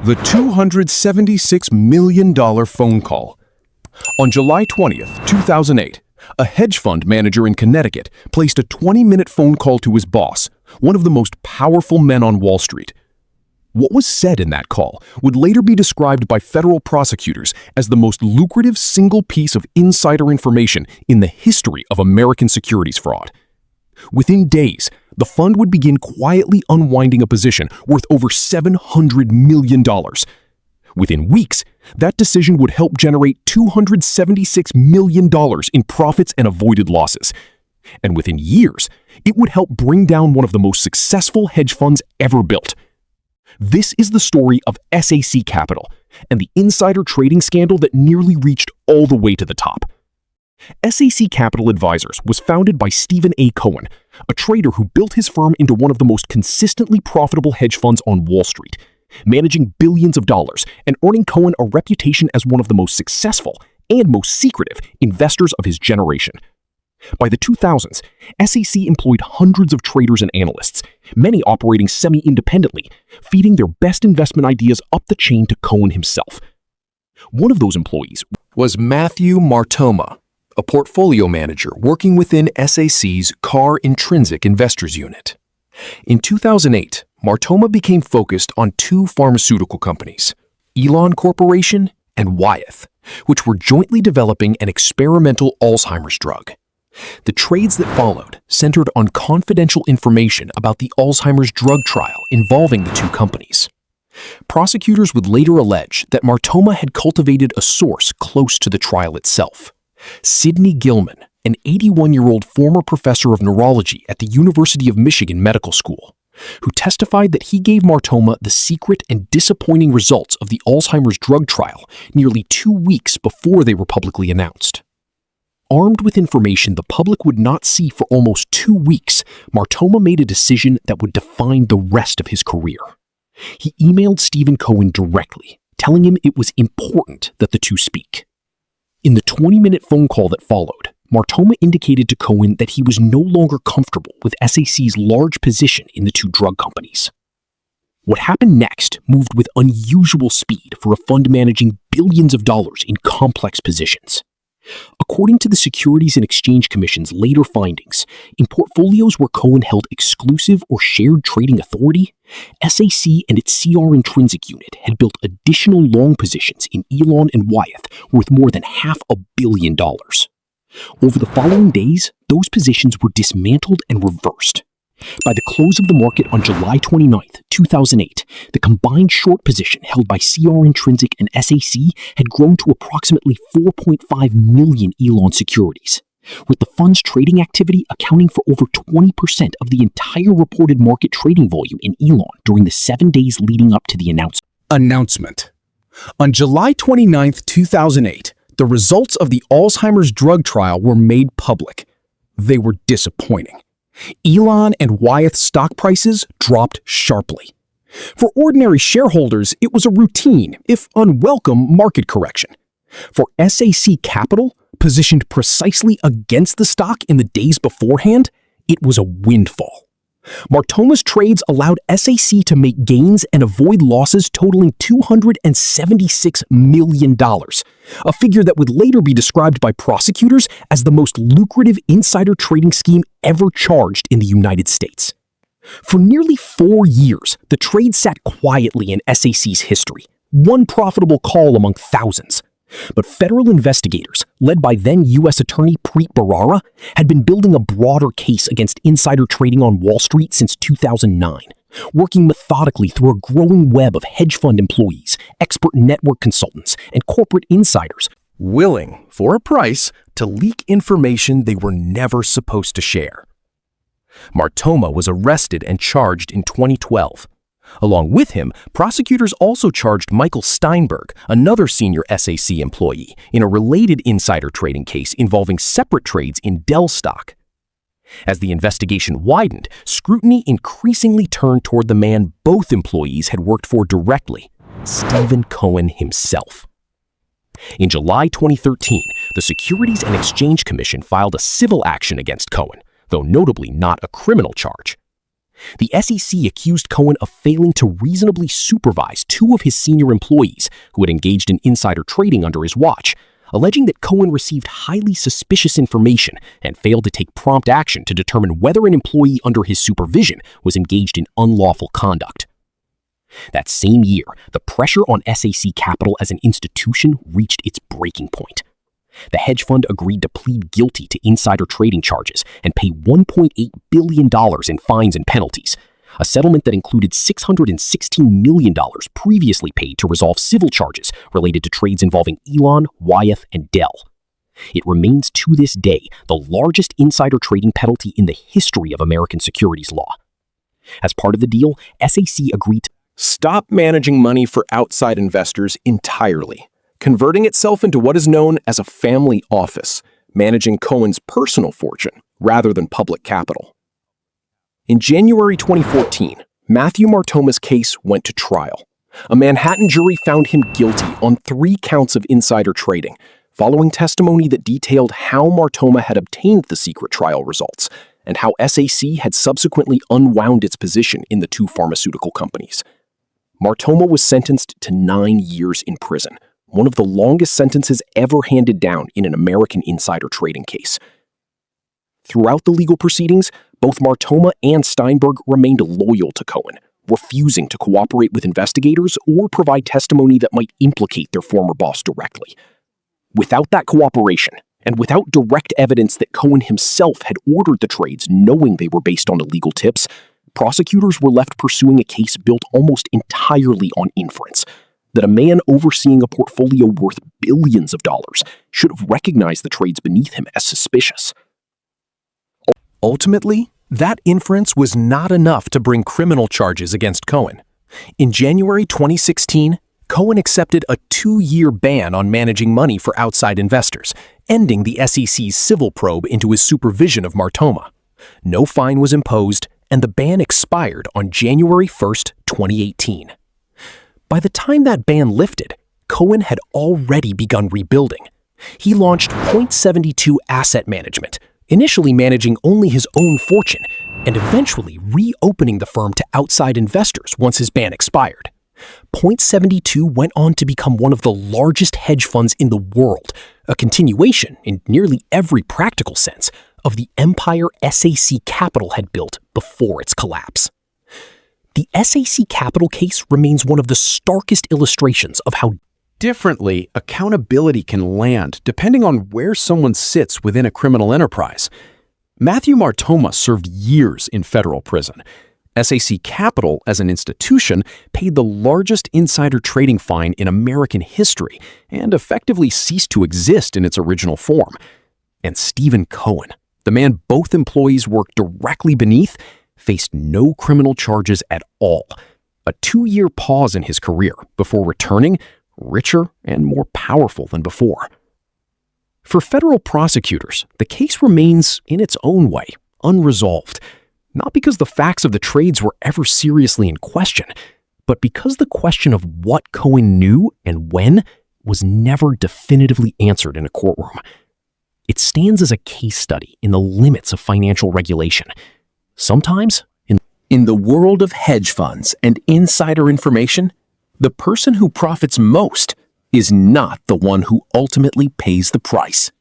The $276 million phone call. On July 20th, 2008, a hedge fund manager in Connecticut placed a 20-minute phone call to his boss, one of the most powerful men on Wall Street. What was said in that call would later be described by federal prosecutors as the most lucrative single piece of insider information in the history of American securities fraud. Within days, the fund would begin quietly unwinding a position worth over $700 million. Within weeks, that decision would help generate $276 million in profits and avoided losses. And within years, it would help bring down one of the most successful hedge funds ever built. This is the story of SAC Capital and the insider trading scandal that nearly reached all the way to the top. SAC Capital Advisors was founded by Stephen A. Cohen, a trader who built his firm into one of the most consistently profitable hedge funds on Wall Street, managing billions of dollars and earning Cohen a reputation as one of the most successful and most secretive investors of his generation. By the 2000s, SAC employed hundreds of traders and analysts, many operating semi-independently, feeding their best investment ideas up the chain to Cohen himself. One of those employees was Matthew Martoma, a portfolio manager working within SAC's Car Intrinsic Investors Unit. In 2008, Martoma became focused on two pharmaceutical companies, Elon Corporation and Wyeth, which were jointly developing an experimental Alzheimer's drug. The trades that followed centered on confidential information about the Alzheimer's drug trial involving the two companies. Prosecutors would later allege that Martoma had cultivated a source close to the trial itself. Sidney Gilman, an 81-year-old former professor of neurology at the University of Michigan Medical School, who testified that he gave Martoma the secret and disappointing results of the Alzheimer's drug trial nearly 2 weeks before they were publicly announced. Armed with information the public would not see for almost 2 weeks, Martoma made a decision that would define the rest of his career. He emailed Stephen Cohen directly, telling him it was important that the two speak. In the 20-minute phone call that followed, Martoma indicated to Cohen that he was no longer comfortable with SAC's large position in the two drug companies. What happened next moved with unusual speed for a fund managing billions of dollars in complex positions. According to the Securities and Exchange Commission's later findings, in portfolios where Cohen held exclusive or shared trading authority, SAC and its CR Intrinsic unit had built additional long positions in Elon and Wyeth worth more than $500 million. Over the following days, those positions were dismantled and reversed. By the close of the market on July 29, 2008, the combined short position held by CR Intrinsic and SAC had grown to approximately 4.5 million Elon securities, with the fund's trading activity accounting for over 20% of the entire reported market trading volume in Elon during the 7 days leading up to the announcement. On July 29, 2008, the results of the Alzheimer's drug trial were made public. They were disappointing. Elon and Wyeth stock prices dropped sharply. For ordinary shareholders, it was a routine, if unwelcome, market correction. For SAC Capital, positioned precisely against the stock in the days beforehand, it was a windfall. Martoma's trades allowed SAC to make gains and avoid losses totaling $276 million, a figure that would later be described by prosecutors as the most lucrative insider trading scheme ever charged in the United States. For nearly 4 years, the trade sat quietly in SAC's history, one profitable call among thousands. But federal investigators, led by then U.S. Attorney Preet Bharara, had been building a broader case against insider trading on Wall Street since 2009, working methodically through a growing web of hedge fund employees, expert network consultants, and corporate insiders, willing, for a price, to leak information they were never supposed to share. Martoma was arrested and charged in 2012. Along with him, prosecutors also charged Michael Steinberg, another senior SAC employee, in a related insider trading case involving separate trades in Dell stock. As the investigation widened, scrutiny increasingly turned toward the man both employees had worked for directly, Stephen Cohen himself. In July 2013, the Securities and Exchange Commission filed a civil action against Cohen, though notably not a criminal charge. The SEC accused Cohen of failing to reasonably supervise two of his senior employees who had engaged in insider trading under his watch, alleging that Cohen received highly suspicious information and failed to take prompt action to determine whether an employee under his supervision was engaged in unlawful conduct. That same year, the pressure on SAC Capital as an institution reached its breaking point. The hedge fund agreed to plead guilty to insider trading charges and pay $1.8 billion in fines and penalties, a settlement that included $616 million previously paid to resolve civil charges related to trades involving Elon, Wyeth, and Dell. It remains to this day the largest insider trading penalty in the history of American securities law. As part of the deal, SAC agreed to stop managing money for outside investors entirely, converting itself into what is known as a family office, managing Cohen's personal fortune rather than public capital. In January 2014, Matthew Martoma's case went to trial. A Manhattan jury found him guilty on 3 counts of insider trading, following testimony that detailed how Martoma had obtained the secret trial results and how SAC had subsequently unwound its position in the 2 pharmaceutical companies. Martoma was sentenced to 9 years in prison, one of the longest sentences ever handed down in an American insider trading case. Throughout the legal proceedings, both Martoma and Steinberg remained loyal to Cohen, refusing to cooperate with investigators or provide testimony that might implicate their former boss directly. Without that cooperation, and without direct evidence that Cohen himself had ordered the trades knowing they were based on illegal tips, prosecutors were left pursuing a case built almost entirely on inference, that a man overseeing a portfolio worth billions of dollars should have recognized the trades beneath him as suspicious. Ultimately, that inference was not enough to bring criminal charges against Cohen. In January 2016, Cohen accepted a 2-year ban on managing money for outside investors, ending the SEC's civil probe into his supervision of Martoma. No fine was imposed, and the ban expired on January 1, 2018. By the time that ban lifted, Cohen had already begun rebuilding. He launched Point72 Asset Management, initially managing only his own fortune, and eventually reopening the firm to outside investors once his ban expired. Point72 went on to become one of the largest hedge funds in the world, a continuation, in nearly every practical sense, of the empire SAC Capital had built before its collapse. The SAC Capital case remains one of the starkest illustrations of how differently accountability can land depending on where someone sits within a criminal enterprise. Matthew Martoma served years in federal prison. SAC Capital, as an institution, paid the largest insider trading fine in American history and effectively ceased to exist in its original form. And Stephen Cohen, the man both employees worked directly beneath, faced no criminal charges at all. A 2-year pause in his career before returning richer and more powerful than before. For federal prosecutors, the case remains, in its own way, unresolved, not because the facts of the trades were ever seriously in question, but because the question of what Cohen knew and when was never definitively answered in a courtroom. It stands as a case study in the limits of financial regulation. Sometimes, in the world of hedge funds and insider information, the person who profits most is not the one who ultimately pays the price.